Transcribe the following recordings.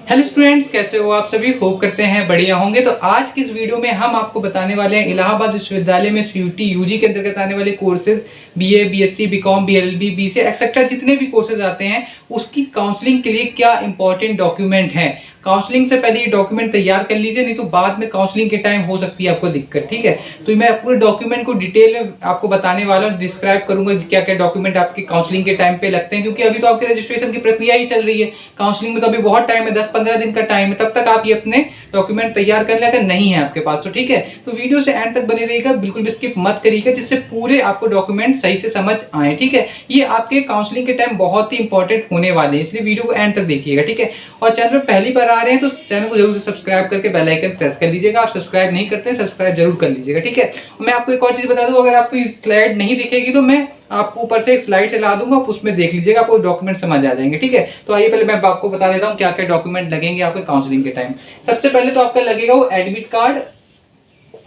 Hello students, कैसे हो आप सभी। होप करते हैं बढ़िया होंगे। तो आज की इस वीडियो में हम आपको बताने वाले हैं इलाहाबाद विश्वविद्यालय में सीयूटी यूजी के अंतर्गत आने वाले courses BA, BSc, BCom, BLLB, BCA etcetera जितने भी कोर्सेज आते हैं उसकी काउंसलिंग के लिए क्या इंपॉर्टेंट डॉक्यूमेंट है। काउंसलिंग से पहले ये डॉक्यूमेंट तैयार कर लीजिए, नहीं तो बाद में काउंसलिंग के टाइम हो सकती है आपको दिक्कत। ठीक है, तो मैं पूरे डॉक्यूमेंट को डिटेल में आपको बताने वाला हूँ, डिस्क्राइब करूंगा क्या क्या डॉक्यूमेंट आपके काउंसलिंग के टाइम पे लगते हैं, क्योंकि अभी तो आपकी रजिस्ट्रेशन की प्रक्रिया ही चल रही है। काउंसलिंग में तो अभी बहुत टाइम है, 10-15 दिन का टाइम है, तब तक आप ये अपने डॉक्यूमेंट तैयार कर लें अगर नहीं है आपके पास तो। ठीक है, तो वीडियो से एंड तक बने रहिएगा, बिल्कुल भी स्किप मत करिएगा, जिससे पूरे आपको डॉक्यूमेंट सही से समझ आए। ठीक है, ये आपके काउंसलिंग के टाइम बहुत ही इंपॉर्टेंट होने वाले हैं, इसलिए वीडियो को एंड तक देखिएगा। ठीक है, और चैनल पर पहली बार आ रहे हैं तो चैनल को जरूर से सब्सक्राइब करके बेल आइकन प्रेस कर लीजिएगा। आप सब्सक्राइब नहीं करते हैं, सब्सक्राइब जरूर कर लीजिएगा। ठीक है, मैं आपको एक और चीज बता दूं, अगर आपको स्लाइड नहीं दिखेगी तो मैं आपको ऊपर से एक स्लाइड चला दूंगा, आप उसमें देख लीजिएगा, आपको डॉक्यूमेंट समझ आ जाएंगे। ठीक है, तो आइए पहले मैं आपको बता देता हूँ क्या क्या डॉक्यूमेंट लगेंगे आपके काउंसलिंग के टाइम। सबसे पहले तो आपका लगेगा वो एडमिट कार्ड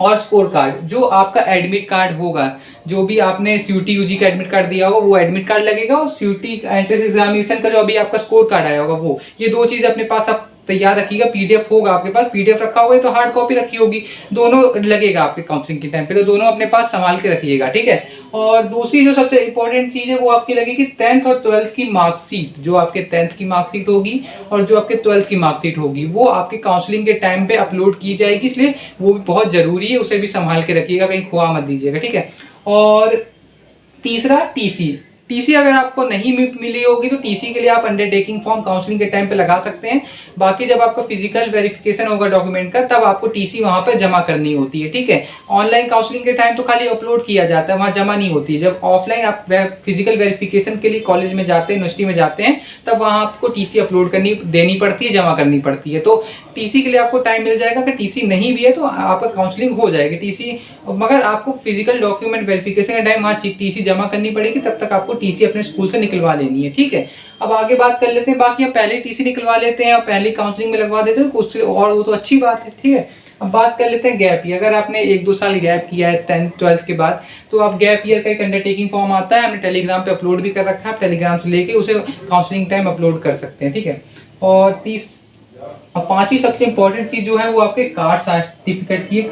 और स्कोर कार्ड। जो आपका एडमिट कार्ड होगा, जो भी आपने सीयूटी यूजी का एडमिट कार्ड दिया होगा वो एडमिट कार्ड लगेगा, और सीयूटी एंट्रेंस एग्जामिनेशन का जो अभी आपका स्कोर कार्ड आया होगा वो, ये दो चीज अपने पास आप तैयार रखिएगा। पीडीएफ होगा आपके पास, पीडीएफ रखा होगा तो हार्ड कॉपी रखी होगी, दोनों लगेगा आपके काउंसलिंग के टाइम पे, तो दोनों अपने पास संभाल के रखिएगा। ठीक है, और दूसरी जो सबसे इंपॉर्टेंट चीज है वो आपकी लगेगी 10th और 12th की मार्कशीट। जो आपके 10th की मार्कशीट होगी और जो आपके 12th की मार्कशीट होगी वो आपके काउंसलिंग के टाइम पे अपलोड की जाएगी, इसलिए वो भी बहुत जरूरी है, उसे भी संभाल के रखिएगा, कहीं खोआ मत दीजिएगा। ठीक है, और तीसरा टीसी। टीसी अगर आपको नहीं मिली होगी तो टीसी के लिए आप अंडरटेकिंग फॉर्म काउंसलिंग के टाइम पे लगा सकते हैं। बाकी जब आपका फिजिकल वेरिफिकेशन होगा डॉक्यूमेंट का, तब आपको टीसी वहां पर जमा करनी होती है। ठीक है, ऑनलाइन काउंसलिंग के टाइम तो खाली अपलोड किया जाता है, वहां जमा नहीं होती है। जब ऑफलाइन आप फिजिकल वेरिफिकेशन के लिए कॉलेज में जाते हैं, यूनिवर्सिटी में जाते हैं, तब वहां आपको टीसी अपलोड देनी पड़ती है, जमा करनी पड़ती है। तो टीसी के लिए आपको टाइम मिल जाएगा। अगर टीसी नहीं भी है तो आपका काउंसलिंग हो जाएगी टीसी, मगर आपको फिजिकल डॉक्यूमेंट वेरिफिकेशन के टाइम वहां टीसी जमा करनी पड़ेगी, तब तक आपको टीसी अपने स्कूल से निकलवा लेनी है। ठीक है, अब आगे बात कर लेते हैं। बाकी आप पहले टीसी निकलवा लेते हैं और पहले काउंसलिंग में लगवा देते हैं, उससे और वो तो अच्छी बात है। ठीक है, अब बात कर लेते हैं गैप ईयर। अगर आपने 1-2 साल गैप किया है 10th 12th के बाद, तो आप गैप ईयर का एक अंडरटेकिंग फॉर्म आता है, हमने टेलीग्राम पे अपलोड भी कर रखा है, आप टेलीग्राम से लेके उसे काउंसलिंग टाइम अपलोड कर सकते हैं। ठीक है, और पांचवी सबसे इंपॉर्टेंट चीज जो है वो आपके कास्ट सर्टिफिकेट की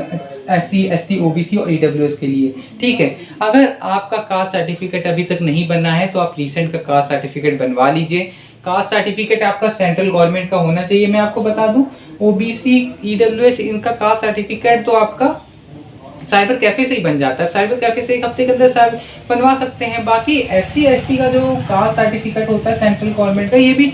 SC ST OBC और EWS के लिए। ठीक है, अगर आपका कास्ट सर्टिफिकेट अभी तक नहीं बना है तो आप रिसेंट का कास्ट सर्टिफिकेट बनवा लीजिए। कास्ट सर्टिफिकेट आपका सेंट्रल गवर्नमेंट का होना चाहिए। मैं आपको बता दूं, OBC EWS इनका कास्ट सर्टिफिकेट तो आपका साइबर कैफे से ही बन जाता है, साइबर कैफे से 1 हफ्ते के अंदर बनवा सकते हैं। बाकी SC ST का जो कास्ट सर्टिफिकेट होता है सेंट्रल गवर्नमेंट का, ये भी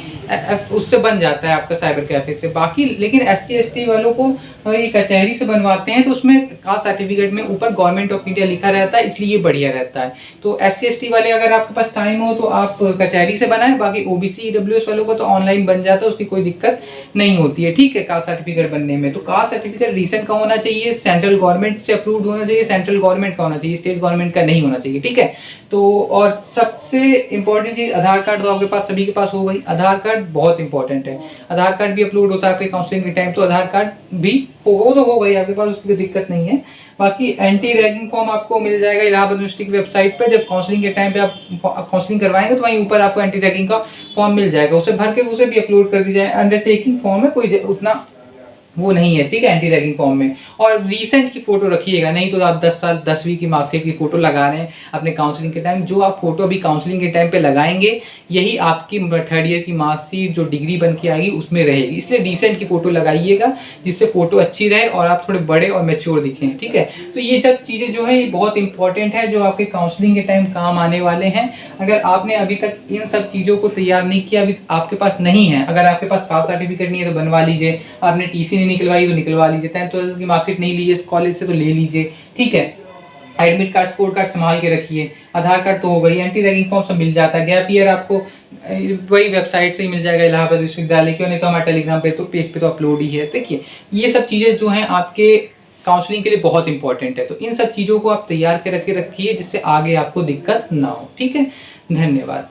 उससे बन जाता है आपका साइबर कैफे से। बाकी लेकिन SC ST वालों को ये कचहरी से बनवाते हैं, तो उसमें कास्ट सर्टिफिकेट में ऊपर गवर्नमेंट ऑफ इंडिया लिखा रहता है, इसलिए ये बढ़िया रहता है। तो SC ST वाले अगर आपके पास टाइम हो तो आप कचहरी से बनाएं, बाकी OBC EWS वालों को तो ऑनलाइन बन जाता है, उसकी कोई दिक्कत नहीं होती है। ठीक है, कास्ट सर्टिफिकेट बनने में तो कास्ट सर्टिफिकेट रिसेंट का होना चाहिए, सेंट्रल गवर्नमेंट से अप्रूव्ड होना चाहिए, सेंट्रल गवर्नमेंट का होना चाहिए, स्टेट गवर्नमेंट का नहीं होना चाहिए। ठीक है, तो और सबसे इंपॉर्टेंट चीज आधार कार्ड तो आपके पास सभी के पास हो गई। आधार कार्ड बहुत इंपॉर्टेंट है, आधार कार्ड भी अपलोड होता है आपके काउंसलिंग के टाइम, तो आधार कार्ड भी होगा, तो हो गई आपके पास, उसकी दिक्कत नहीं है। बाकी एंटी रैगिंग फॉर्म आपको मिल जाएगा इलाहाबाद यूनिवर्सिटी की वेबसाइट पर। जब काउंसलिंग के टाइम पे आप काउंसलिंग करवाएंगे तो वहीं ऊपर आपको एंटी रैगिंग का फॉर्म मिल जाएगा, उसे भर के उसे भी अपलोड कर दी जाए। अंडरटेकिंग फॉर्म है, कोई उतना वो नहीं है। ठीक है, एंटी रैगिंग फॉर्म में, और रीसेंट की फोटो रखिएगा, नहीं तो आप 10 साल 10वीं की मार्कशीट की फोटो लगा रहे हैं अपने काउंसलिंग के टाइम। जो आप फोटो अभी काउंसलिंग के टाइम पे लगाएंगे यही आपकी 3rd ईयर की मार्कशीट जो डिग्री बन के आएगी उसमें रहेगी, इसलिए रीसेंट की फोटो लगाइएगा, जिससे फोटो अच्छी रहे और आप थोड़े बड़े और मैच्योर दिखें। ठीक है, तो ये सब चीजें जो है ये बहुत इंपॉर्टेंट है, जो आपके काउंसलिंग के टाइम काम आने वाले हैं। अगर आपने अभी तक इन सब चीजों को तैयार नहीं किया, अभी आपके पास नहीं है, अगर आपके पास कास्ट सर्टिफिकेट नहीं है तो बनवा लीजिए, आपने टीसी निकलवाई तो निकलवा लीजिए, 10th 12th की मार्कशीट नहीं ली है कॉलेज से तो ले लीजिए। ठीक है, एडमिट कार्ड स्कोर कार्ड संभाल के रखिए। आधार कार्ड तो हो गई, एंटी रैगिंग फॉर्म सब मिल जाता है। गैप ईयर आपको वही वेबसाइट से ही मिल जाएगा इलाहाबाद विश्वविद्यालय की, नहीं तो हमारे टेलीग्राम पे तो पेज पे तो अपलोड ही है। देखिए, ये सब चीज़ें जो हैं आपके काउंसलिंग के लिए बहुत इंपॉर्टेंट है, तो इन सब चीज़ों को आप तैयार करके रखिए, जिससे आगे आपको दिक्कत ना हो। ठीक है, धन्यवाद।